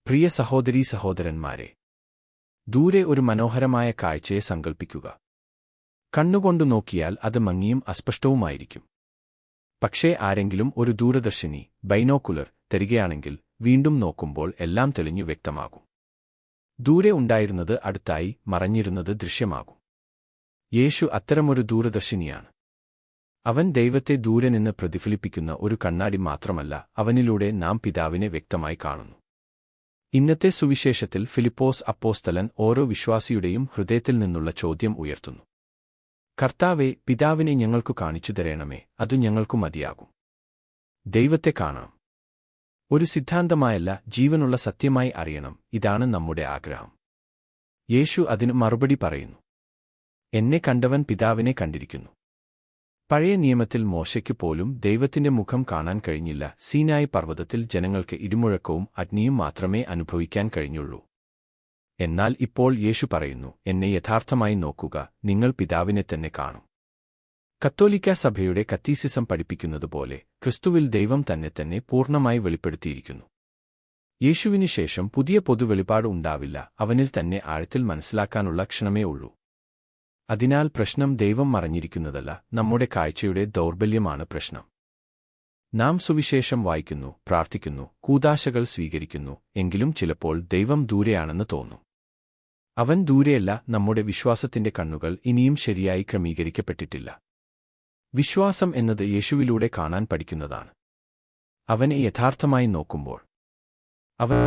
പ്രിയ സഹോദരീ സഹോദരന്മാരെ, ദൂരെ ഒരു മനോഹരമായ കാഴ്ചയെ സങ്കൽപ്പിക്കുക. കണ്ണുകൊണ്ടു നോക്കിയാൽ അത് മങ്ങിയും അസ്പഷ്ടവുമായിരിക്കും. പക്ഷേ ആരെങ്കിലും ഒരു ദൂരദർശിനി ബൈനോക്കുലർ തരികയാണെങ്കിൽ വീണ്ടും നോക്കുമ്പോൾ എല്ലാം തെളിഞ്ഞു വ്യക്തമാകും. ദൂരെ ഉണ്ടായിരുന്നത് അടുത്തായി, മറഞ്ഞിരുന്നത് ദൃശ്യമാകും. യേശു അത്തരമൊരു ദൂരദർശിനിയാണ്. അവൻ ദൈവത്തെ ദൂരെ നിന്ന് പ്രതിഫലിപ്പിക്കുന്ന ഒരു കണ്ണാടി മാത്രമല്ല, അവനിലൂടെ നാം പിതാവിനെ വ്യക്തമായി കാണുന്നു. ഇന്നത്തെ സുവിശേഷത്തിൽ ഫിലിപ്പോസ് അപ്പോസ്തലൻ ഓരോ വിശ്വാസിയുടെയും ഹൃദയത്തിൽ നിന്നുള്ള ചോദ്യം ഉയർത്തുന്നു. കർത്താവേ, പിതാവിനെ ഞങ്ങൾക്കു കാണിച്ചു തരണമേ, അതു ഞങ്ങൾക്കു മതിയാകും. ദൈവത്തെ കാണണം. ഒരു സിദ്ധാന്തമായല്ല, ജീവനുള്ള സത്യമായി അറിയണം. ഇതാണ് നമ്മുടെ ആഗ്രഹം. യേശു അതിന് മറുപടി പറയുന്നു. എന്നെ കണ്ടവൻ പിതാവിനെ കണ്ടിരിക്കുന്നു. പഴയ നിയമത്തിൽ മോശയ്ക്ക് പോലും ദൈവത്തിന്റെ മുഖം കാണാൻ കഴിഞ്ഞില്ല. സീനായി പർവ്വതത്തിൽ ജനങ്ങൾക്ക് ഇടിമുഴക്കവും അഗ്നിയും മാത്രമേ അനുഭവിക്കാൻ കഴിഞ്ഞുള്ളൂ. എന്നാൽ ഇപ്പോൾ യേശു പറയുന്നു, എന്നെ യഥാർത്ഥമായി നോക്കുക, നിങ്ങൾ പിതാവിനെ തന്നെ കാണും. കത്തോലിക്കാ സഭയുടെ കത്തീസിസം പഠിപ്പിക്കുന്നതുപോലെ ക്രിസ്തുവിൽ ദൈവം തന്നെ പൂർണ്ണമായി വെളിപ്പെടുത്തിയിരിക്കുന്നു. യേശുവിനു ശേഷം പുതിയ പൊതുവെളിപാട് ഉണ്ടാവില്ല. അവനിൽ തന്നെ ആഴത്തിൽ മനസ്സിലാക്കാനുള്ള ക്ഷണമേ ഉള്ളൂ. അതിനാൽ പ്രശ്നം ദൈവം മറഞ്ഞിരിക്കുന്നതല്ല, നമ്മുടെ കാഴ്ചയുടെ ദൗർബല്യമാണ് പ്രശ്നം. നാം സുവിശേഷം വായിക്കുന്നു, പ്രാർത്ഥിക്കുന്നു, കൂദാശകൾ സ്വീകരിക്കുന്നു, എങ്കിലും ചിലപ്പോൾ ദൈവം ദൂരെയാണെന്ന് തോന്നും. അവൻ ദൂരെയല്ല, നമ്മുടെ വിശ്വാസത്തിന്റെ കണ്ണുകൾ ഇനിയും ശരിയായി ക്രമീകരിക്കപ്പെട്ടിട്ടില്ല. വിശ്വാസം എന്നത് യേശുവിലൂടെ കാണാൻ പഠിക്കുന്നതാണ്. അവനെ യഥാർത്ഥമായി നോക്കുമ്പോൾ അവൻ